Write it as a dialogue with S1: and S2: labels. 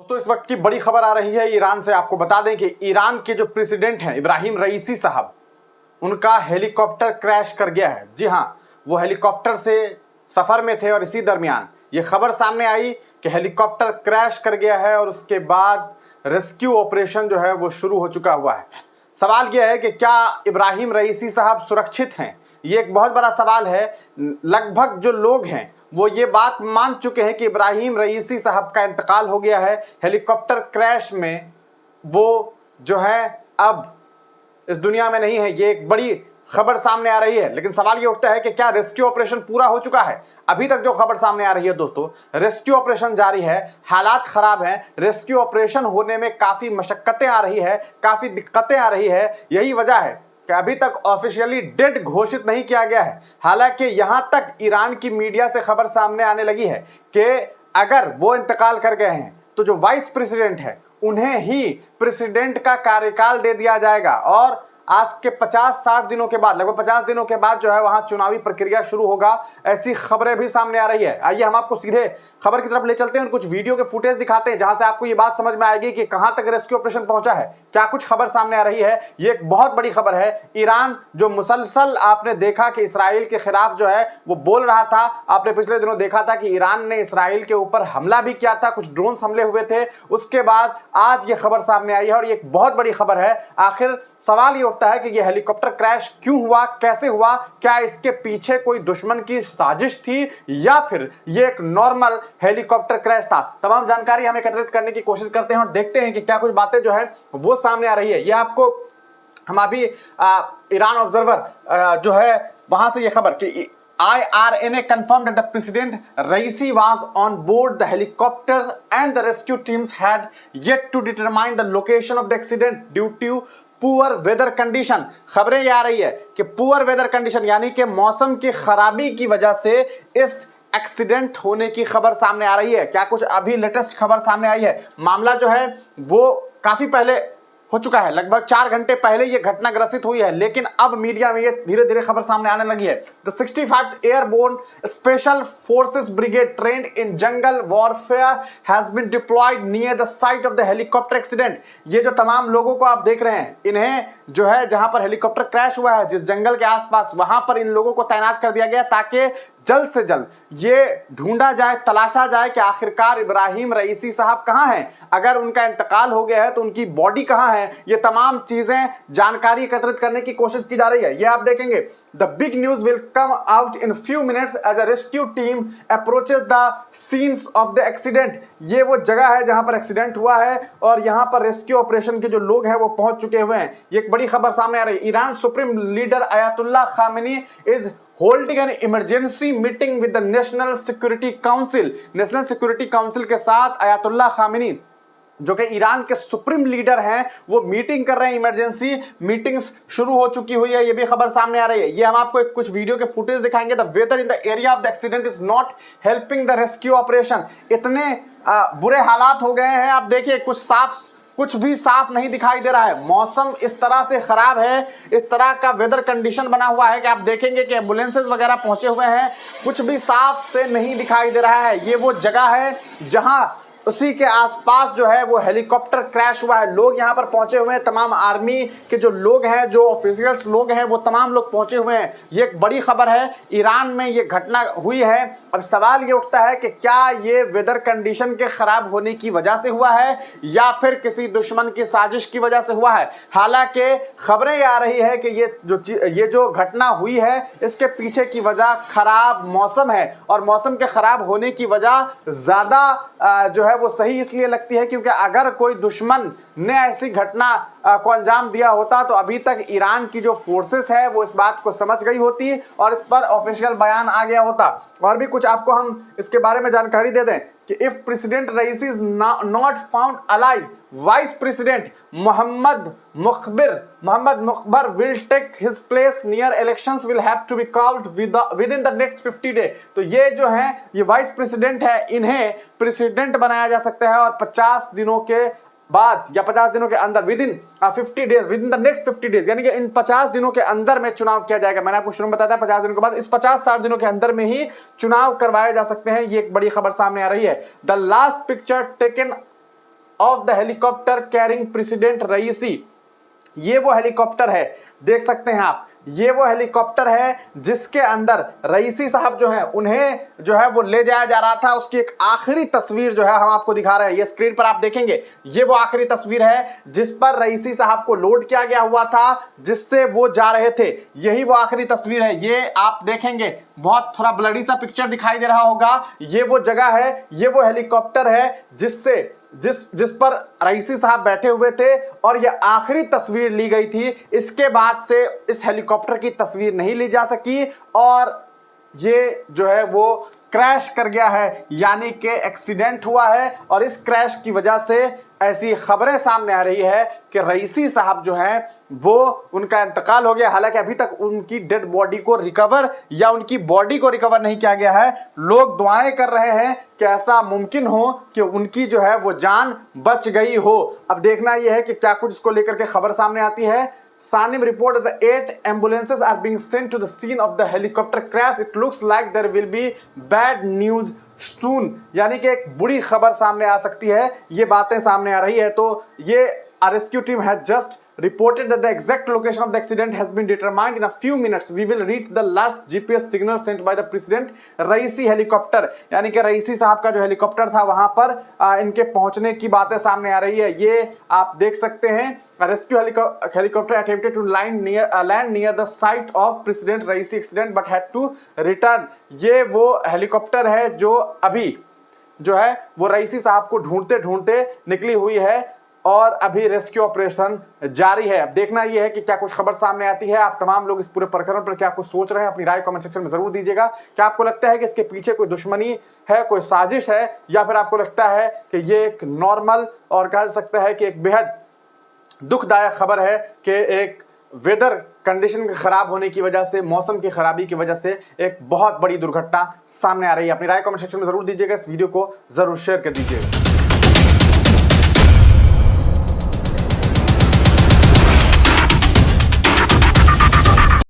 S1: दोस्तों इस वक्त की बड़ी खबर आ रही है ईरान से। आपको बता दें कि ईरान के जो प्रेसिडेंट हैं इब्राहिम रईसी साहब, उनका हेलीकॉप्टर क्रैश कर गया है। जी हाँ, वो हेलीकॉप्टर से सफर में थे और इसी दरमियान ये खबर सामने आई कि हेलीकॉप्टर क्रैश कर गया है और उसके बाद रेस्क्यू ऑपरेशन जो है वो शुरू हो चुका हुआ है। सवाल यह है कि क्या इब्राहिम रईसी साहब सुरक्षित हैं? ये एक बहुत बड़ा सवाल है। लगभग जो लोग हैं वो ये बात मान चुके हैं कि इब्राहिम रईसी साहब का इंतकाल हो गया है हेलीकॉप्टर क्रैश में। वो जो है अब इस दुनिया में नहीं है। ये एक बड़ी खबर सामने आ रही है, लेकिन सवाल ये उठता है कि क्या रेस्क्यू ऑपरेशन पूरा हो चुका है? अभी तक जो खबर सामने आ रही है दोस्तों, रेस्क्यू ऑपरेशन जारी है, हालात खराब हैं। रेस्क्यू ऑपरेशन होने में काफी मशक्कतें आ रही है, काफी दिक्कतें आ रही है। यही वजह है कि अभी तक ऑफिशियली डेड घोषित नहीं किया गया है। हालांकि यहां तक ईरान की मीडिया से खबर सामने आने लगी है कि अगर वो इंतकाल कर गए हैं तो जो वाइस प्रेसिडेंट है उन्हें ही प्रेसिडेंट का कार्यकाल दे दिया जाएगा और आज के 50-60 दिनों के बाद, लगभग 50 दिनों के बाद जो है वहां चुनावी प्रक्रिया शुरू होगा। ऐसी खबरें भी सामने आ रही है। आइए हम आपको सीधे खबर की तरफ ले चलते हैं और कुछ वीडियो के फुटेज दिखाते हैं जहां से आपको ये बात समझ में आएगी कि कहां तक रेस्क्यू ऑपरेशन पहुंचा है, क्या कुछ खबर सामने आ रही है। ये एक बहुत बड़ी खबर है। ईरान जो मुसलसल आपने देखा कि इसराइल के खिलाफ जो है वो बोल रहा था। आपने पिछले दिनों देखा था कि ईरान ने इसराइल के ऊपर हमला भी किया था, कुछ ड्रोन हमले हुए थे। उसके बाद आज ये खबर सामने आई है और ये एक बहुत बड़ी खबर है। आखिर सवाल ये उठता है कि ये हेलीकॉप्टर क्रैश क्यों हुआ, कैसे हुआ, क्या इसके पीछे कोई दुश्मन की साजिश थी या फिर ये एक नॉर्मल हेलीकॉप्टर क्रैश था? तमाम जानकारी हम एकत्रित करने की कोशिश करते हैं और देखते हैं कि क्या कुछ बातें जो है वो सामने आ रही है। ये आपको हम अभी ईरान ऑब्जर्वर जो है वहां से ये खबर कि IRNA confirmed that the President Raisi was on board the helicopters and the rescue teams had yet to determine the location of the accident due to poor weather condition. खबरें ये आ रही है कि पुअर वेदर कंडीशन यानी कि मौसम की खराबी की वजह से इस एक्सीडेंट होने की खबर सामने आ रही है। क्या कुछ अभी लेटेस्ट खबर सामने आई है? मामला जो है वो काफी पहले हो चुका है, लगभग 4 घंटे पहले ये घटना ग्रसित हुई है, लेकिन अब मीडिया में ये धीरे धीरे खबर सामने आने लगी है। The 65th airborne special forces brigade trained in jungle warfare has been deployed near the site of the helicopter accident. ये जो तमाम लोगों को आप देख रहे हैं, इन्हें जो है जहां पर हेलीकॉप्टर क्रैश हुआ है, जिस जंगल के आसपास, वहां पर इन लोगों को तैनात कर दिया गया ताकि जल्द से जल्द ये ढूंढा जाए, तलाशा जाए कि आखिरकार इब्राहिम रईसी साहब कहां हैं। अगर उनका इंतकाल हो गया है तो उनकी बॉडी कहां है। ये तमाम चीजें जानकारी एकत्रित करने की कोशिश की जा रही है। ये आप देखेंगे। The big news will come out in few minutes as a rescue team approaches the scenes of the accident. ये वो जगह है जहां पर एक्सीडेंट हुआ है और यहां पर रेस्क्यू ऑपरेशन के जो लोग हैं वो पहुंच चुके हुए हैं। ये एक बड़ी खबर सामने आ रही है। Iran supreme leader Ayatollah Khamenei is holding an emergency meeting with the national security council. National security council के साथ अयातुल्लाह खामेनी जो कि ईरान के सुप्रीम लीडर हैं वो मीटिंग कर रहे हैं। इमरजेंसी मीटिंग्स शुरू हो चुकी हुई है, ये भी खबर सामने आ रही है। ये हम आपको कुछ वीडियो के फुटेज दिखाएंगे। The weather in the area of the accident is not helping the rescue operation. इतने बुरे हालात हो गए हैं, आप देखिए कुछ भी साफ नहीं दिखाई दे रहा है। मौसम इस तरह से खराब है, इस तरह का वेदर कंडीशन बना हुआ है कि आप देखेंगे कि एम्बुलेंसेस वगैरह पहुंचे हुए हैं, कुछ भी साफ से नहीं दिखाई दे रहा है। ये वो जगह है जहां उसी के आसपास जो है वो हेलीकॉप्टर क्रैश हुआ है। लोग यहाँ पर पहुंचे हुए हैं, तमाम आर्मी के जो लोग हैं, जो ऑफिशियल्स लोग हैं, वो तमाम लोग पहुंचे हुए हैं। ये एक बड़ी खबर है। ईरान में ये घटना हुई है। अब सवाल ये उठता है कि क्या ये वेदर कंडीशन के खराब होने की वजह से हुआ है या फिर किसी दुश्मन की साजिश की वजह से हुआ है। हालांकि खबरें ये आ रही है कि ये जो घटना हुई है इसके पीछे की वजह खराब मौसम है और मौसम के खराब होने की वजह ज्यादा जो है वो सही इसलिए लगती है क्योंकि अगर कोई दुश्मन ने ऐसी घटना को अंजाम दिया होता तो अभी तक ईरान की जो फोर्सेस है वो इस बात को समझ गई होती और इस पर ऑफिशियल बयान आ गया होता। और भी कुछ आपको हम इसके बारे में जानकारी दे दें कि if president Raisi is not found alive, vice president Mohammad Mokhber will take his place near elections will have to be called within the next 50 day. तो ये जो है ये वाइस प्रेसिडेंट है, इन्हें प्रेसिडेंट बनाया जा सकता है और 50 दिनों के बाद या 50 दिनों के अंदर with in 50 days, with in the next 50 days, यानी कि इन 50 दिनों के अंदर में चुनाव किया जाएगा। मैंने आपको शुरू में बताया था 50 दिनों के बाद, इस 50-60 दिनों के अंदर में ही चुनाव करवाए जा सकते हैं। ये एक बड़ी खबर सामने आ रही है। The last picture taken of the helicopter carrying president Raisi. ये वो हेलीकॉप्टर है, देख सकते हैं आप, ये वो हेलीकॉप्टर है जिसके अंदर रईसी साहब जो है उन्हें जो है वो ले जाया जा रहा था। उसकी एक आखिरी तस्वीर जो है हम आपको दिखा रहे हैं, ये स्क्रीन पर आप देखेंगे, ये वो आखिरी तस्वीर है जिस पर रईसी साहब को लोड किया गया हुआ था, जिससे वो जा रहे थे। यही वो आखिरी तस्वीर है, ये आप देखेंगे, बहुत थोड़ा ब्लडी सा पिक्चर दिखाई दे रहा होगा। ये वो जगह है, ये वो हेलीकॉप्टर है जिस पर रईसी साहब बैठे हुए थे और ये आखिरी तस्वीर ली गई थी। इसके बाद से इस हेलीकॉप्टर की तस्वीर नहीं ली जा सकी और ये जो है वो क्रैश कर गया है, यानी कि एक्सीडेंट हुआ है। और इस क्रैश की वजह से ऐसी खबरें सामने आ रही है कि रईसी साहब जो हैं वो उनका इंतकाल हो गया। हालांकि अभी तक उनकी डेड बॉडी को रिकवर या उनकी बॉडी को रिकवर नहीं किया गया है। लोग दुआएं कर रहे हैं कि ऐसा मुमकिन हो कि उनकी जो है वो जान बच गई हो। अब देखना यह है कि क्या कुछ इसको लेकर के खबर सामने आती है। Sanim reported the 8 ambulances are being sent to the scene of the helicopter crash. It looks like there will be bad news soon. यानी कि एक बुरी खबर सामने आ सकती है, ये बातें सामने आ रही है। तो ये rescue team has just reported that the exact location of the accident has been determined. In a few minutes we will reach the last GPS signal sent by the president. Raisi helicopter, यानी कि रईसी साहब का जो helicopter था वहां पर इनके पहुंचने की बातें सामने आ रही है। ये आप देख सकते हैं, rescue helicopter attempted to land near the site of President Raisi accident but had to return. ये वो हेलीकॉप्टर है जो अभी जो है वो रईसी साहब को ढूंढते ढूंढते निकली हुई है और अभी रेस्क्यू ऑपरेशन जारी है। अब देखना यह है कि क्या कुछ खबर सामने आती है। आप तमाम लोग इस पूरे प्रकरण पर क्या कुछ सोच रहे हैं, अपनी राय कमेंट सेक्शन में जरूर दीजिएगा। क्या आपको लगता है कि इसके पीछे कोई दुश्मनी है, कोई साजिश है, या फिर आपको लगता है कि ये एक नॉर्मल और कह सकते हैं कि एक बेहद दुखदायक खबर है कि एक वेदर कंडीशन के खराब होने की वजह से, मौसम की खराबी की वजह से एक बहुत बड़ी दुर्घटना सामने आ रही है। अपनी राय कमेंट सेक्शन में जरूर दीजिएगा, इस वीडियो को जरूर शेयर कर दीजिएगा।